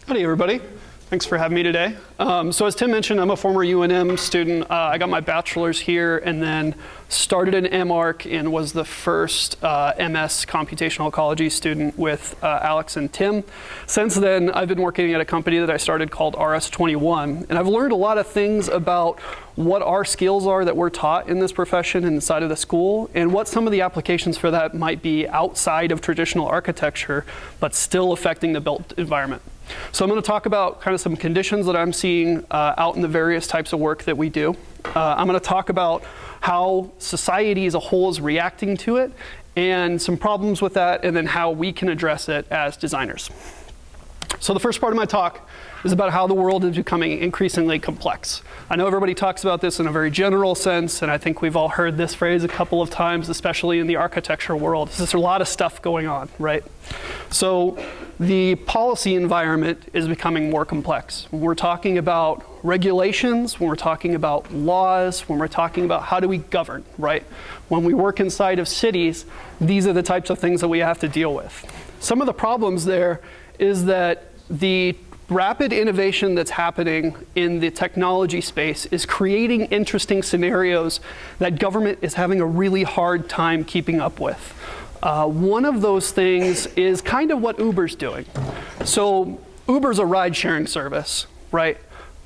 Howdy, everybody. Thanks for having me today. So as Tim mentioned, I'm a former UNM student. I got my bachelor's here and then started an MArch and was the first MS computational ecology student with Alex and Tim. Since then, I've been working at a company that I started called RS21, and I've learned a lot of things about what our skills are that we're taught in this profession inside of the school, and what some of the applications for that might be outside of traditional architecture, but still affecting the built environment. So I'm going to talk about kind of some conditions that I'm seeing out in the various types of work that we do. I'm going to talk about how society as a whole is reacting to it, and some problems with that, and then how we can address it as designers. So the first part of my talk is about how the world is becoming increasingly complex. I know everybody talks about this in a very general sense, and I think we've all heard this phrase a couple of times, especially in the architecture world. There's a lot of stuff going on, right? So the policy environment is becoming more complex. When we're talking about regulations, when we're talking about laws, when we're talking about how do we govern, right? When we work inside of cities, these are the types of things that we have to deal with. Some of the problems there is that the rapid innovation that's happening in the technology space is creating interesting scenarios that government is having a really hard time keeping up with. One of those things is kind of what Uber's doing. So Uber's a ride-sharing service, right?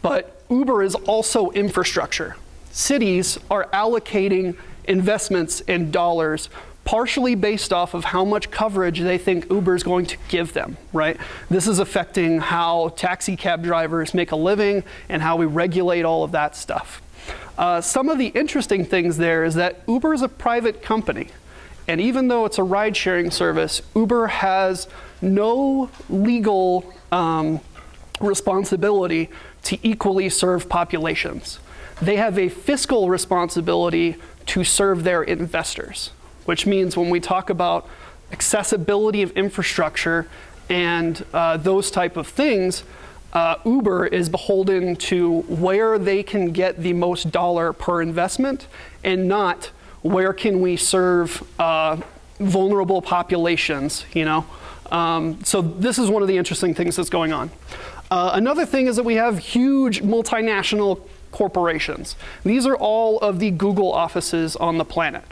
But Uber is also infrastructure. Cities are allocating investments in dollars partially based off of how much coverage they think Uber is going to give them, right? This is affecting how taxi cab drivers make a living and how we regulate all of that stuff. Some of the interesting things there is that Uber is a private company. And even though it's a ride-sharing service, Uber has no legal responsibility to equally serve populations. They have a fiscal responsibility to serve their investors, which means when we talk about accessibility of infrastructure and those type of things, Uber is beholden to where they can get the most dollar per investment and not where can we serve vulnerable populations, you know? So this is one of the interesting things that's going on. Another thing is that we have huge multinational corporations. These are all of the Google offices on the planet.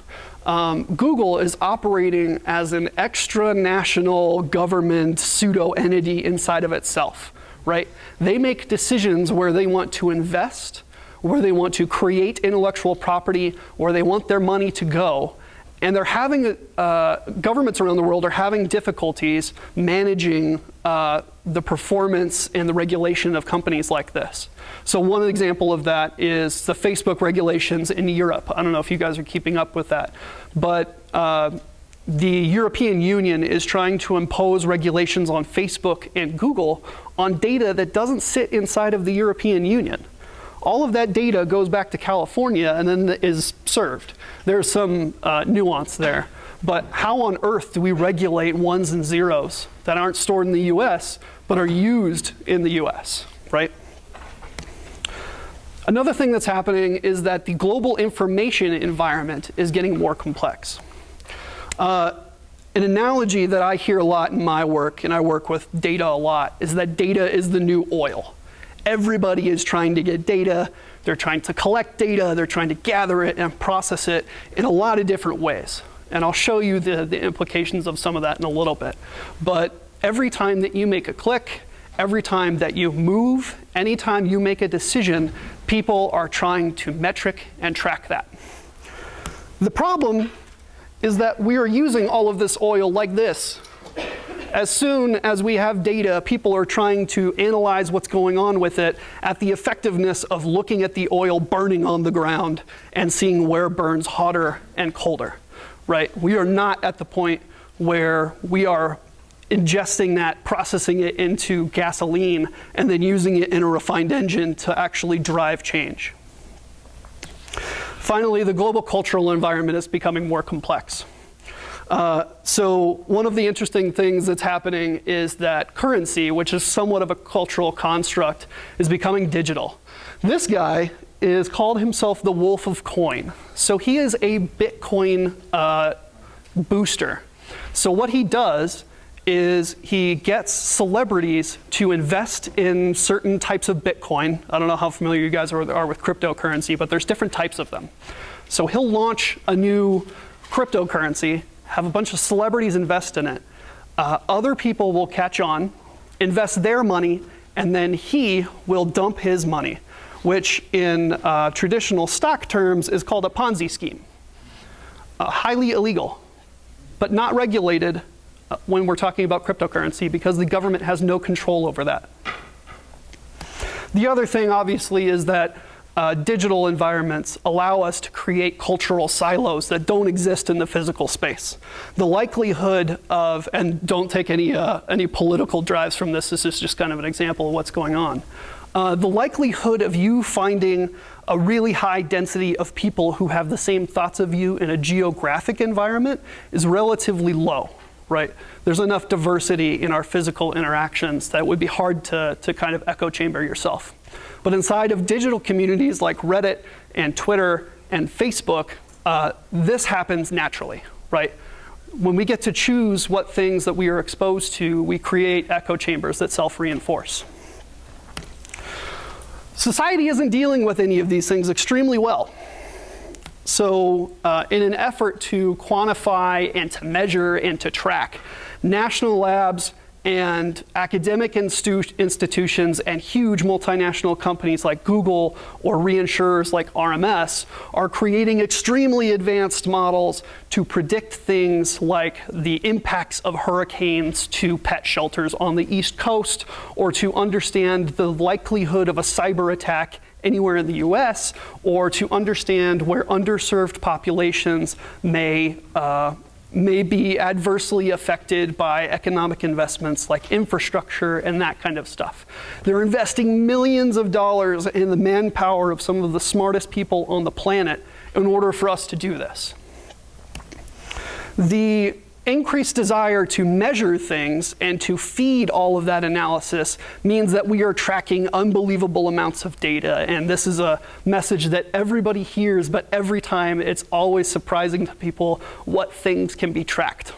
Google is operating as an extra-national government pseudo-entity inside of itself, right? They make decisions where they want to invest, where they want to create intellectual property, where they want their money to go. And they're having, governments around the world are having difficulties managing the performance and the regulation of companies like this. So one example of that is the Facebook regulations in Europe. I don't know if you guys are keeping up with that, but the European Union is trying to impose regulations on Facebook and Google on data that doesn't sit inside of the European Union. All of that data goes back to California and then is served. There's some nuance there, but how on earth do we regulate ones and zeros that aren't stored in the US but are used in the US, right? Another thing that's happening is that the global information environment is getting more complex. An analogy that I hear a lot in my work, and I work with data a lot, is that data is the new oil. Everybody is trying to get data, they're trying to collect data, they're trying to gather it and process it in a lot of different ways. And I'll show you the implications of some of that in a little bit. But every time that you make a click, every time that you move, anytime you make a decision, people are trying to metric and track that. The problem is that we are using all of this oil like this. As soon as we have data, people are trying to analyze what's going on with it at the effectiveness of looking at the oil burning on the ground and seeing where it burns hotter and colder, right? We are not at the point where we are ingesting that, processing it into gasoline, and then using it in a refined engine to actually drive change. Finally, the global cultural environment is becoming more complex. So one of the interesting things that's happening is that currency, which is somewhat of a cultural construct, is becoming digital. This guy is called himself the Wolf of Coin. So he is a Bitcoin booster. So what he does is he gets celebrities to invest in certain types of Bitcoin. I don't know how familiar you guys are with cryptocurrency, but there's different types of them. So he'll launch a new cryptocurrency, have a bunch of celebrities invest in it. Other people will catch on, invest their money, and then he will dump his money, which in traditional stock terms is called a Ponzi scheme. Highly illegal, but not regulated when we're talking about cryptocurrency because the government has no control over that. The other thing, obviously, is that digital environments allow us to create cultural silos that don't exist in the physical space. The likelihood of, and don't take any political drives from this is just kind of an example of what's going on. The likelihood of you finding a really high density of people who have the same thoughts of you in a geographic environment is relatively low, right? There's enough diversity in our physical interactions that it would be hard to kind of echo chamber yourself. But inside of digital communities like Reddit and Twitter and Facebook, this happens naturally, right? When we get to choose what things that we are exposed to, we create echo chambers that self-reinforce. Society isn't dealing with any of these things extremely well. So in an effort to quantify and to measure and to track, national labs and academic institutions and huge multinational companies like Google or reinsurers like RMS are creating extremely advanced models to predict things like the impacts of hurricanes to pet shelters on the East Coast, or to understand the likelihood of a cyber attack anywhere in the US, or to understand where underserved populations may be adversely affected by economic investments like infrastructure and that kind of stuff. They're investing millions of dollars in the manpower of some of the smartest people on the planet in order for us to do this. The increased desire to measure things and to feed all of that analysis means that we are tracking unbelievable amounts of data. And this is a message that everybody hears, but every time it's always surprising to people what things can be tracked.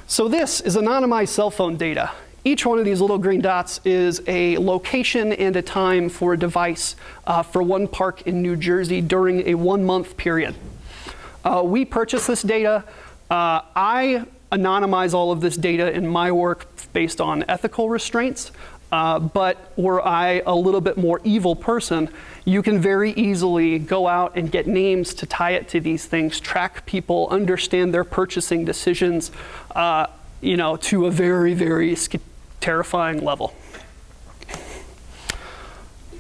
So this is anonymized cell phone data. Each one of these little green dots is a location and a time for a device for one park in New Jersey during a 1-month period. We purchased this data. I anonymize all of this data in my work based on ethical restraints, but were I a little bit more evil person, you can very easily go out and get names to tie it to these things, track people, understand their purchasing decisions, to a very, very terrifying level.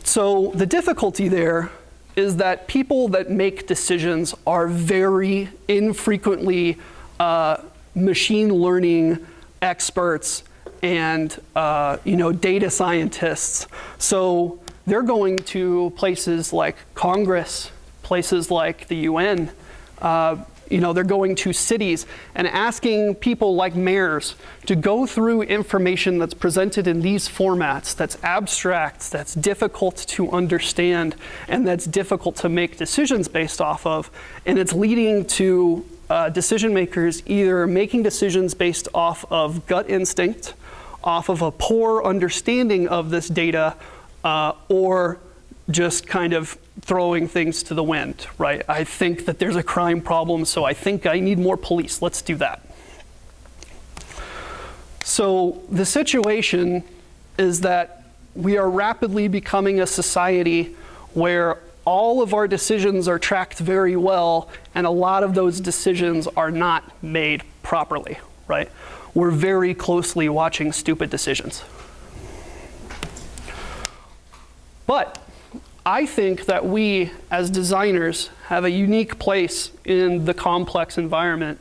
So the difficulty there is that people that make decisions are very infrequently machine learning experts and data scientists. So they're going to places like Congress, places like the UN. They're going to cities and asking people like mayors to go through information that's presented in these formats, that's abstract, that's difficult to understand, and that's difficult to make decisions based off of. And it's leading to decision makers either making decisions based off of gut instinct, off of a poor understanding of this data, or just kind of throwing things to the wind, right? I think that there's a crime problem, so I think I need more police. Let's do that. So the situation is that we are rapidly becoming a society where all of our decisions are tracked very well, and a lot of those decisions are not made properly, right? We're very closely watching stupid decisions. But I think that we, as designers, have a unique place in the complex environment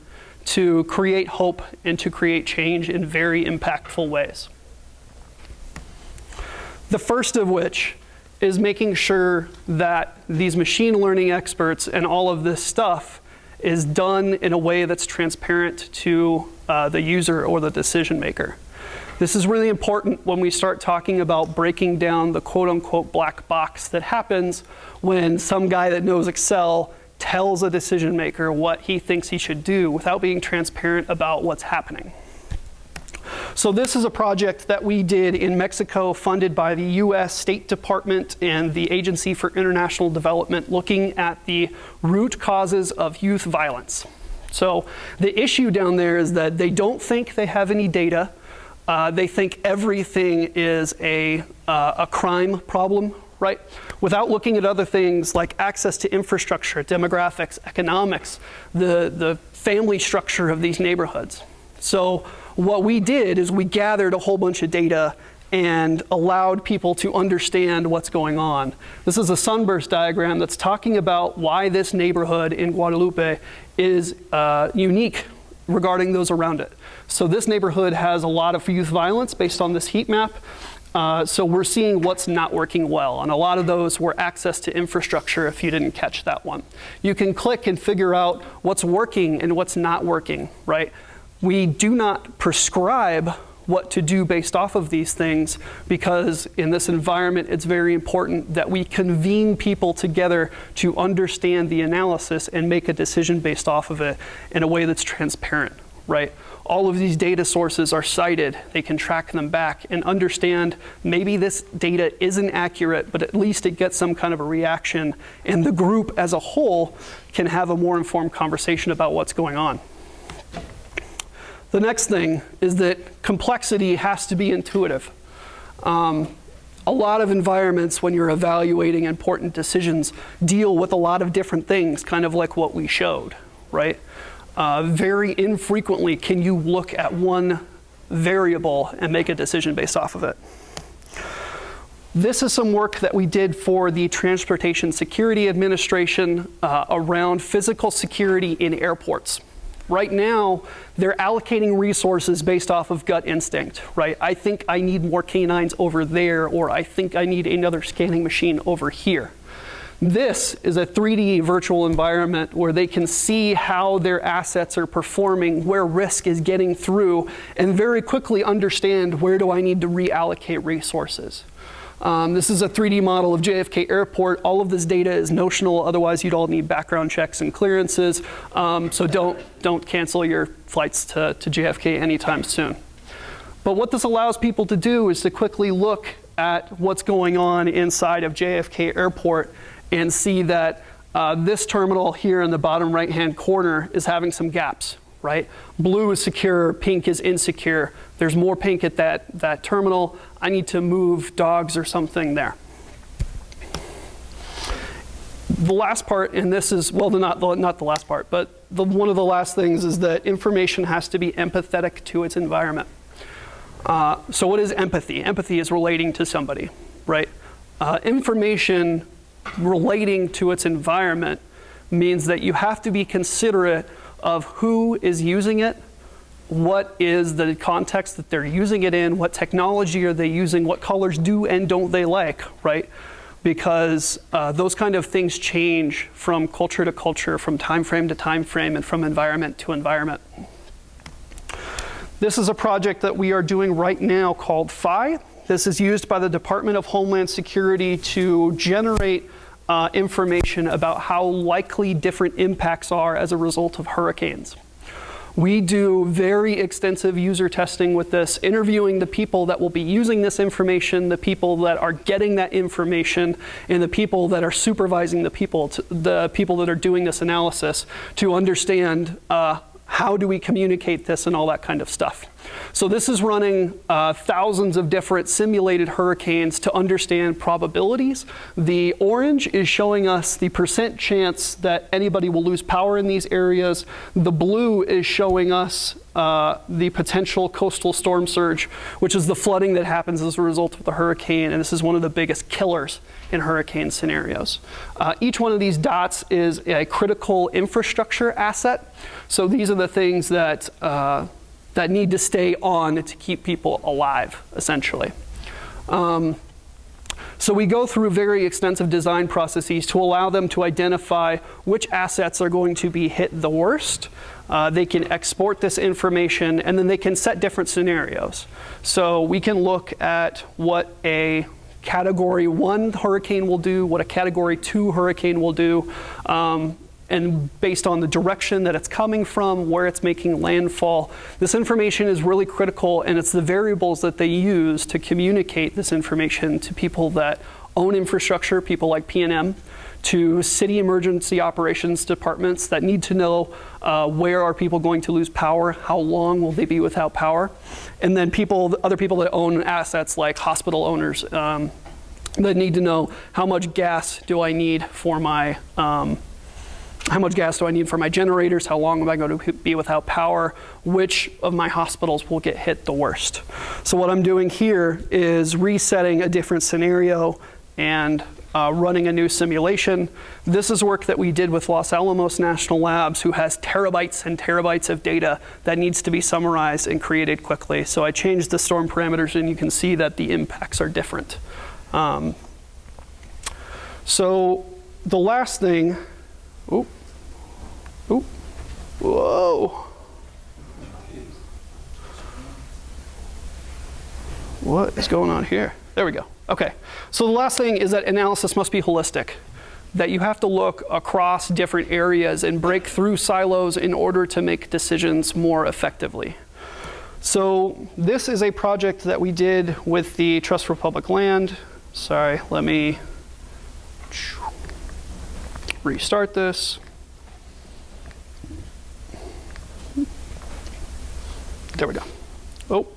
to create hope and to create change in very impactful ways. The first of which is making sure that these machine learning experts and all of this stuff is done in a way that's transparent to the user or the decision maker. This is really important when we start talking about breaking down the quote-unquote black box that happens when some guy that knows Excel tells a decision maker what he thinks he should do without being transparent about what's happening. So this is a project that we did in Mexico, funded by the US State Department and the Agency for International Development, looking at the root causes of youth violence. So the issue down there is that they don't think they have any data. They think everything is a crime problem, right? Without looking at other things like access to infrastructure, demographics, economics, the family structure of these neighborhoods. So what we did is we gathered a whole bunch of data and allowed people to understand what's going on. This is a sunburst diagram that's talking about why this neighborhood in Guadalupe is unique regarding those around it. So this neighborhood has a lot of youth violence based on this heat map. So we're seeing what's not working well, and a lot of those were access to infrastructure if you didn't catch that one. You can click and figure out what's working and what's not working, right? We do not prescribe what to do based off of these things, because in this environment it's very important that we convene people together to understand the analysis and make a decision based off of it in a way that's transparent, right? All of these data sources are cited. They can track them back and understand maybe this data isn't accurate, but at least it gets some kind of a reaction, and the group as a whole can have a more informed conversation about what's going on. The next thing is that complexity has to be intuitive. A lot of environments, when you're evaluating important decisions, deal with a lot of different things, kind of like what we showed, right? Very infrequently can you look at one variable and make a decision based off of it. This is some work that we did for the Transportation Security Administration around physical security in airports. Right now, they're allocating resources based off of gut instinct, right? I think I need more canines over there, or I think I need another scanning machine over here. This is a 3D virtual environment where they can see how their assets are performing, where risk is getting through, and very quickly understand where do I need to reallocate resources. This is a 3D model of JFK Airport. All of this data is notional, otherwise you'd all need background checks and clearances. So don't cancel your flights to JFK anytime soon. But what this allows people to do is to quickly look at what's going on inside of JFK Airport and see that this terminal here in the bottom right-hand corner is having some gaps, right? Blue is secure, pink is insecure. There's more pink at that terminal. I need to move dogs or something there. The last part, and this is, well, not the last part, but one of the last things is that information has to be empathetic to its environment. So what is empathy? Empathy is relating to somebody, right? Information relating to its environment means that you have to be considerate of who is using it, what is the context that they're using it in, what technology are they using, what colors do and don't they like, right? Because those kind of things change from culture to culture, from time frame to time frame, and from environment to environment. This is a project that we are doing right now called PHI. This is used by the Department of Homeland Security to generate information about how likely different impacts are as a result of hurricanes. We do very extensive user testing with this, interviewing the people that will be using this information, the people that are getting that information, and the people that are supervising the people that are doing this analysis to understand how do we communicate this and all that kind of stuff. So this is running thousands of different simulated hurricanes to understand probabilities. The orange is showing us the % chance that anybody will lose power in these areas. The blue is showing us the potential coastal storm surge, which is the flooding that happens as a result of the hurricane, and this is one of the biggest killers in hurricane scenarios. Each one of these dots is a critical infrastructure asset. So these are the things that that need to stay on to keep people alive, essentially. So we go through very extensive design processes to allow them to identify which assets are going to be hit the worst. They can export this information, and then they can set different scenarios. So we can look at what a Category 1 hurricane will do, what a Category 2 hurricane will do, and based on the direction that it's coming from, where it's making landfall. This information is really critical, and it's the variables that they use to communicate this information to people that own infrastructure, people like P&M, to city emergency operations departments that need to know where are people going to lose power, how long will they be without power, and then other people that own assets like hospital owners that need to know how much gas do I need for my generators, how long am I going to be without power, which of my hospitals will get hit the worst. So what I'm doing here is resetting a different scenario and running a new simulation. This is work that we did with Los Alamos National Labs, who has terabytes and terabytes of data that needs to be summarized and created quickly. So I changed the storm parameters, and you can see that the impacts are different. So the last thing, whoa. What is going on here? There we go. Okay, so the last thing is that analysis must be holistic, that you have to look across different areas and break through silos in order to make decisions more effectively. So this is a project that we did with the Trust for Public Land. Sorry, let me restart this. There we go. Oh.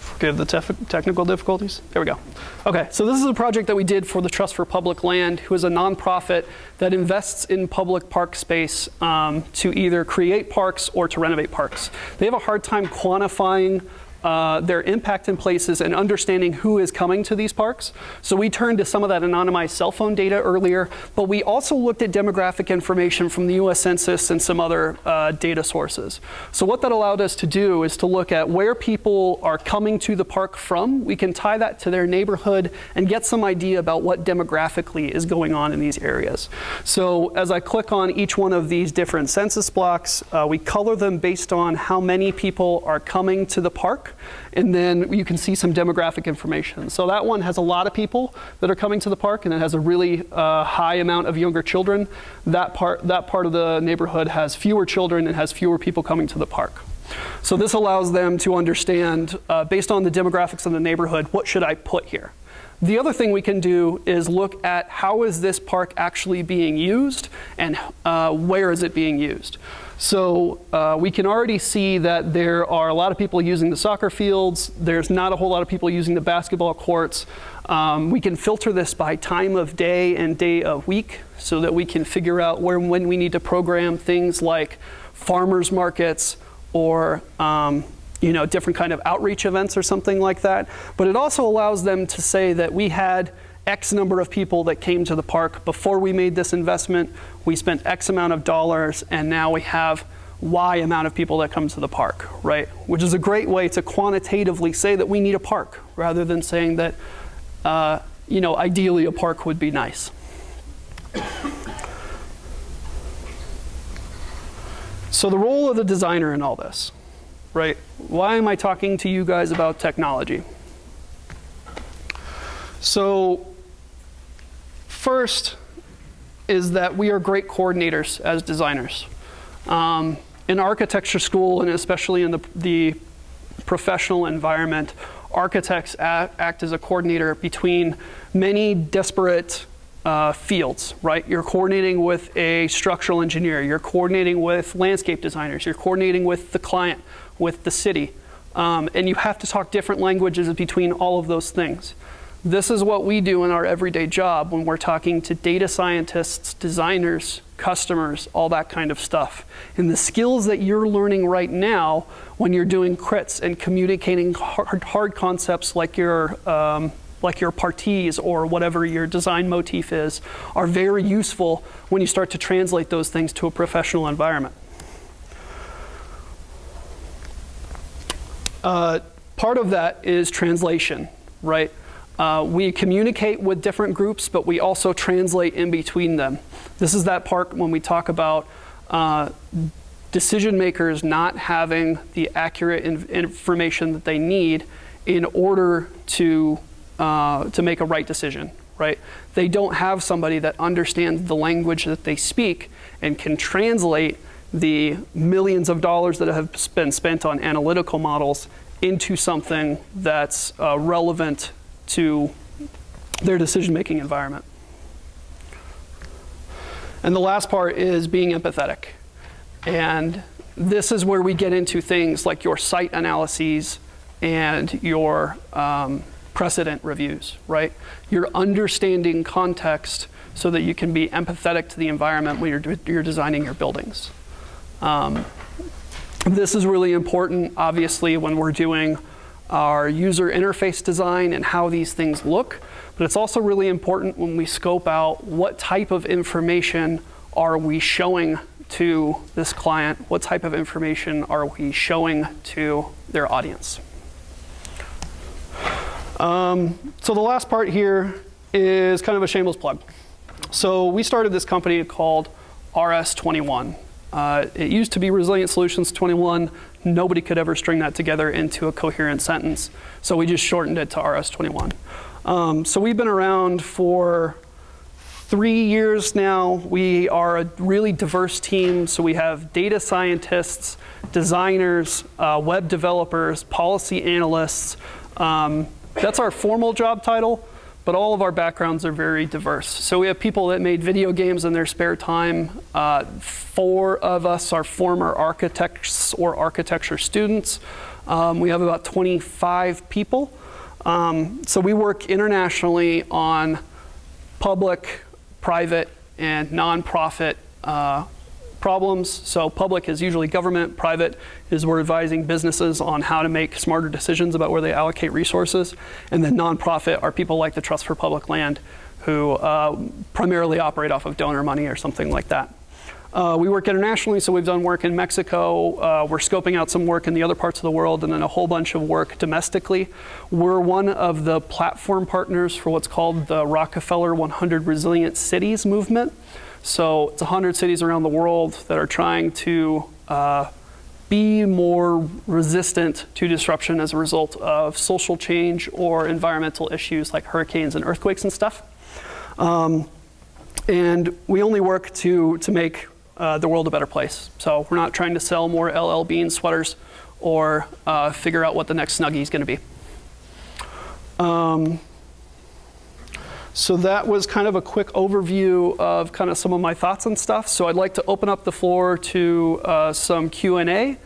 Forgive the technical difficulties. There we go. Okay, so this is a project that we did for the Trust for Public Land, who is a nonprofit that invests in public park space to either create parks or to renovate parks. They have a hard time quantifying their impact in places and understanding who is coming to these parks. So we turned to some of that anonymized cell phone data earlier, but we also looked at demographic information from the US Census and some other data sources. So what that allowed us to do is to look at where people are coming to the park from. We can tie that to their neighborhood and get some idea about what demographically is going on in these areas. So as I click on each one of these different census blocks, we color them based on how many people are coming to the park. And then you can see some demographic information. So that one has a lot of people that are coming to the park, and it has a really high amount of younger children. That part of the neighborhood has fewer children and has fewer people coming to the park. So this allows them to understand, based on the demographics of the neighborhood, what should I put here? The other thing we can do is look at how is this park actually being used and where is it being used. So we can already see that there are a lot of people using the soccer fields. There's not a whole lot of people using the basketball courts. We can filter this by time of day and day of week so that we can figure out when we need to program things like farmers markets or different kind of outreach events or something like that. But it also allows them to say that we had X number of people that came to the park before we made this investment. We spent X amount of dollars, and now we have Y amount of people that come to the park, right? Which is a great way to quantitatively say that we need a park, rather than saying that, ideally a park would be nice. So the role of the designer in all this, right? Why am I talking to you guys about technology? So first is that we are great coordinators as designers. In architecture school, and especially in the professional environment, architects act as a coordinator between many disparate fields, right? You're coordinating with a structural engineer, you're coordinating with landscape designers, you're coordinating with the client, with the city, and you have to talk different languages between all of those things. This is what we do in our everyday job when we're talking to data scientists, designers, customers, all that kind of stuff. And the skills that you're learning right now when you're doing crits and communicating hard concepts like your parties or whatever your design motif is are very useful when you start to translate those things to a professional environment. Part of that is translation, right? We communicate with different groups, but we also translate in between them. This is that part when we talk about decision makers not having the accurate information that they need in order to make a right decision, right? They don't have somebody that understands the language that they speak and can translate the millions of dollars that have been spent on analytical models into something that's relevant to their decision-making environment. And the last part is being empathetic. And this is where we get into things like your site analyses and your precedent reviews, right? You're understanding context so that you can be empathetic to the environment when you're designing your buildings. This is really important, obviously, when we're doing our user interface design and how these things look, but it's also really important when we scope out what type of information are we showing to this client, what type of information are we showing to their audience. So the last part here is kind of a shameless plug. So we started this company called RS21. It used to be Resilient Solutions 21. Nobody could ever string that together into a coherent sentence. So we just shortened it to RS21. So we've been around for 3 years now. We are a really diverse team. So we have data scientists, designers, web developers, policy analysts. That's our formal job title, but all of our backgrounds are very diverse. So we have people that made video games in their spare time. 4 of us are former architects or architecture students. We have about 25 people. So we work internationally on public, private, and nonprofit problems. So public is usually government, private is we're advising businesses on how to make smarter decisions about where they allocate resources, and then nonprofit are people like the Trust for Public Land who primarily operate off of donor money or something like that. We work internationally, so we've done work in Mexico, we're scoping out some work in the other parts of the world, and then a whole bunch of work domestically. We're one of the platform partners for what's called the Rockefeller 100 Resilient Cities movement. So it's 100 cities around the world that are trying to be more resistant to disruption as a result of social change or environmental issues like hurricanes and earthquakes and stuff. And we only work to make the world a better place. So we're not trying to sell more LL Bean sweaters or figure out what the next Snuggie is going to be. So that was kind of a quick overview of kind of some of my thoughts and stuff. So I'd like to open up the floor to some Q&A,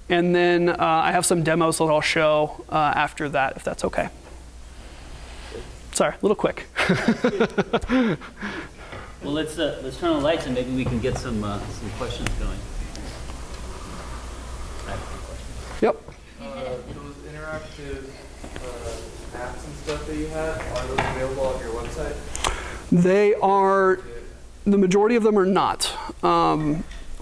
and then I have some demos that I'll show after that, if that's okay. Sorry, a little quick. Well, let's turn on the lights and maybe we can get some questions going. I have a few questions. Yep. Those interactive apps and stuff that you have, are those available on your website? They are, the majority of them are not.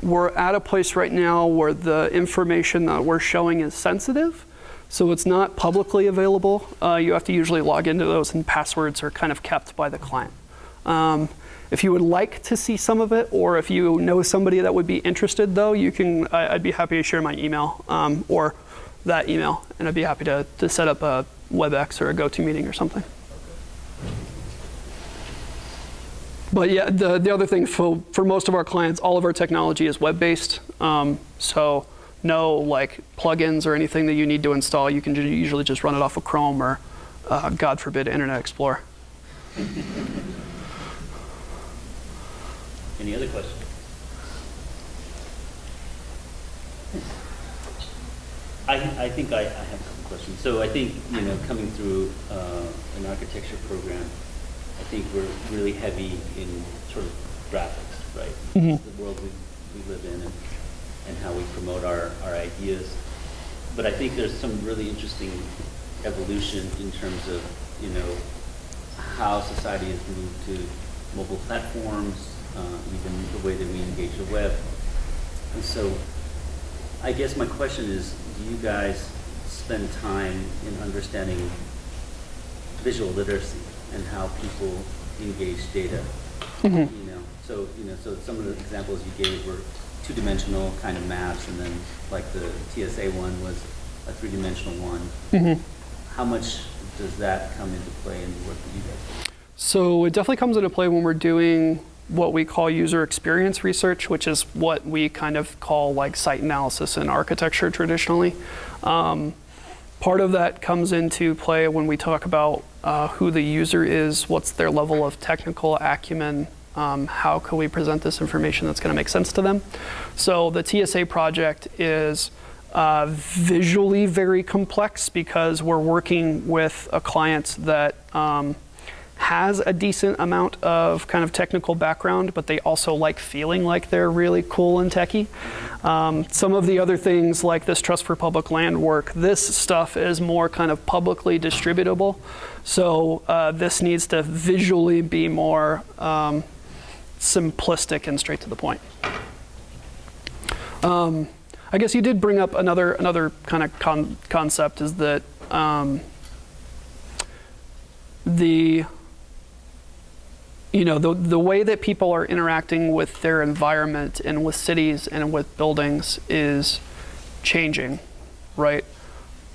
We're at a place right now where the information that we're showing is sensitive, so it's not publicly available. You have to usually log into those, and passwords are kind of kept by the client. If you would like to see some of it, or if you know somebody that would be interested, though, you can. I'd be happy to share my email or that email, and I'd be happy to set up a WebEx or a GoToMeeting or something. But yeah, the other thing for most of our clients, all of our technology is web-based. So no like plugins or anything that you need to install. You can usually just run it off of Chrome or, God forbid, Internet Explorer. Any other questions? I think I have a couple questions. So I think, coming through an architecture program, I think we're really heavy in sort of graphics, right? Mm-hmm. The world we live in and how we promote our ideas. But I think there's some really interesting evolution in terms of, how society has moved to mobile platforms, even the way that we engage the web. And so I guess my question is, do you guys spend time in understanding visual literacy and how people engage data? Mm-hmm. So some of the examples you gave were two-dimensional kind of maps, and then like the TSA one was a three-dimensional one. Mm-hmm. How much does that come into play in the work that you guys do? So it definitely comes into play when we're doing what we call user experience research, which is what we kind of call like site analysis in architecture traditionally. Part of that comes into play when we talk about who the user is, what's their level of technical acumen, how can we present this information that's going to make sense to them. So the TSA project is visually very complex because we're working with a client that has a decent amount of kind of technical background, but they also like feeling like they're really cool and techie. Some of the other things like this Trust for Public Land work, this stuff is more kind of publicly distributable. So this needs to visually be more simplistic and straight to the point. I guess you did bring up another kind of concept is that the way that people are interacting with their environment and with cities and with buildings is changing, right?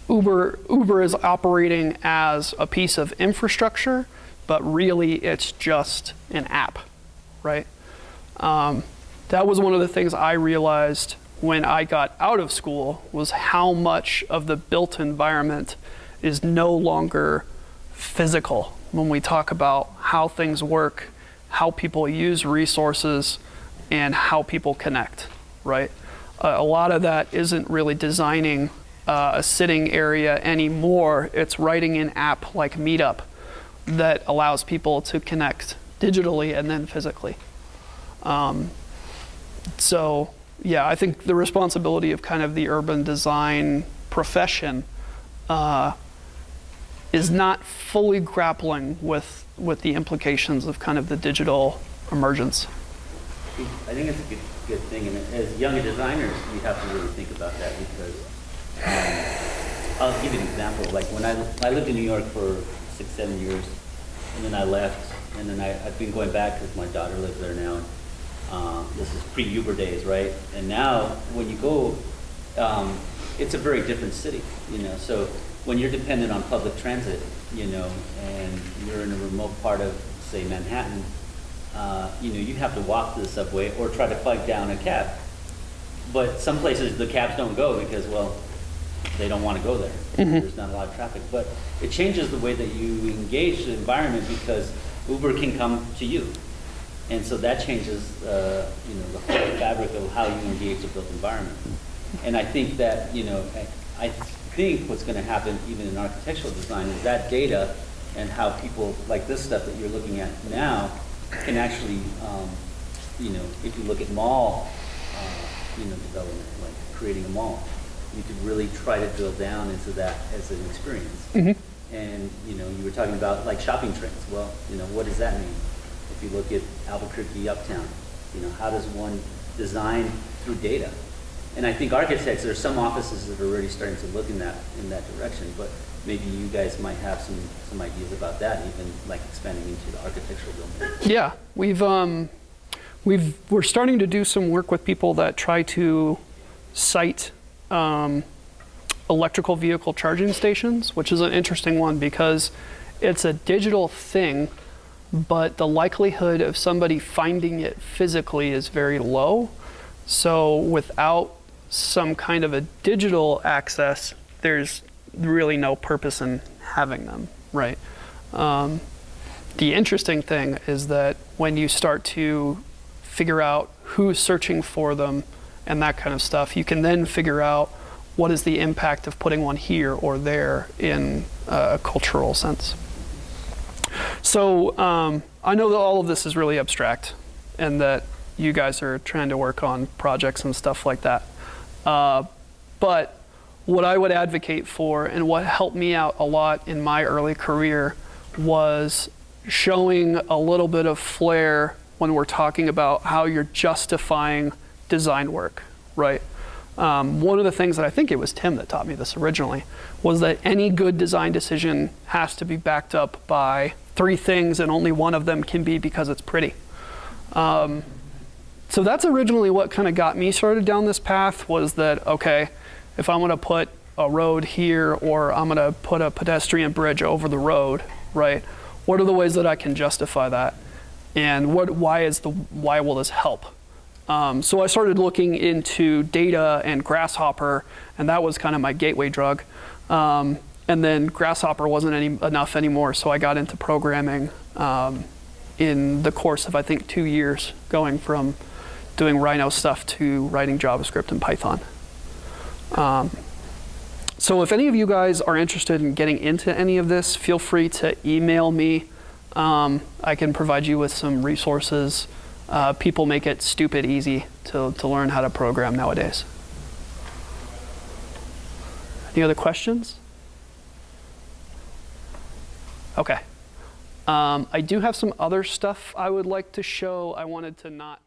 Uber is operating as a piece of infrastructure, but really it's just an app, right? That was one of the things I realized when I got out of school was how much of the built environment is no longer physical when we talk about how things work, how people use resources, and how people connect, right? A lot of that isn't really designing a sitting area anymore. It's writing an app like Meetup that allows people to connect digitally and then physically. So yeah, I think the responsibility of kind of the urban design profession is not fully grappling with the implications of kind of the digital emergence. I think it's a good thing, and as younger designers, we have to really think about that because I'll give you an example. Like when I lived in New York for 6-7 years, and then I left, and then I've been going back because my daughter lives there now. This is pre-Uber days, right? And now when you go, it's a very different city, So when you're dependent on public transit, and you're in a remote part of, say, Manhattan, you have to walk to the subway or try to flag down a cab. But some places the cabs don't go because, well, they don't want to go there. Mm-hmm. There's not a lot of traffic. But it changes the way that you engage the environment because Uber can come to you. And so that changes, the whole fabric of how you engage the built environment. And I think that, I think what's going to happen even in architectural design is that data and how people, like this stuff that you're looking at now, can actually, if you look at mall, development, like creating a mall, you could really try to drill down into that as an experience. Mm-hmm. And, you were talking about like shopping trends. Well, what does that mean? If you look at Albuquerque Uptown, how does one design through data? And I think architects, there's some offices that are already starting to look in that direction, but maybe you guys might have some ideas about that, even like expanding into the architectural domain. Yeah, we're starting to do some work with people that try to site electrical vehicle charging stations, which is an interesting one because it's a digital thing, but the likelihood of somebody finding it physically is very low. So without some kind of a digital access, there's really no purpose in having them, right? The interesting thing is that when you start to figure out who's searching for them and that kind of stuff, you can then figure out what is the impact of putting one here or there in a cultural sense. So I know that all of this is really abstract and that you guys are trying to work on projects and stuff like that. But what I would advocate for and what helped me out a lot in my early career was showing a little bit of flair when we're talking about how you're justifying design work, right? One of the things that I think it was Tim that taught me this originally was that any good design decision has to be backed up by 3 things and only one of them can be because it's pretty. So that's originally what kind of got me started down this path was that, okay, if I'm going to put a road here or I'm going to put a pedestrian bridge over the road, right? what are the ways that I can justify that? And why will this help? So I started looking into data and Grasshopper, and that was kind of my gateway drug. And then Grasshopper wasn't enough anymore, so I got into programming in the course of, I think, 2 years, going from doing Rhino stuff to writing JavaScript and Python. So if any of you guys are interested in getting into any of this, feel free to email me. I can provide you with some resources. People make it stupid easy to learn how to program nowadays. Any other questions? Okay. I do have some other stuff I would like to show. I wanted to not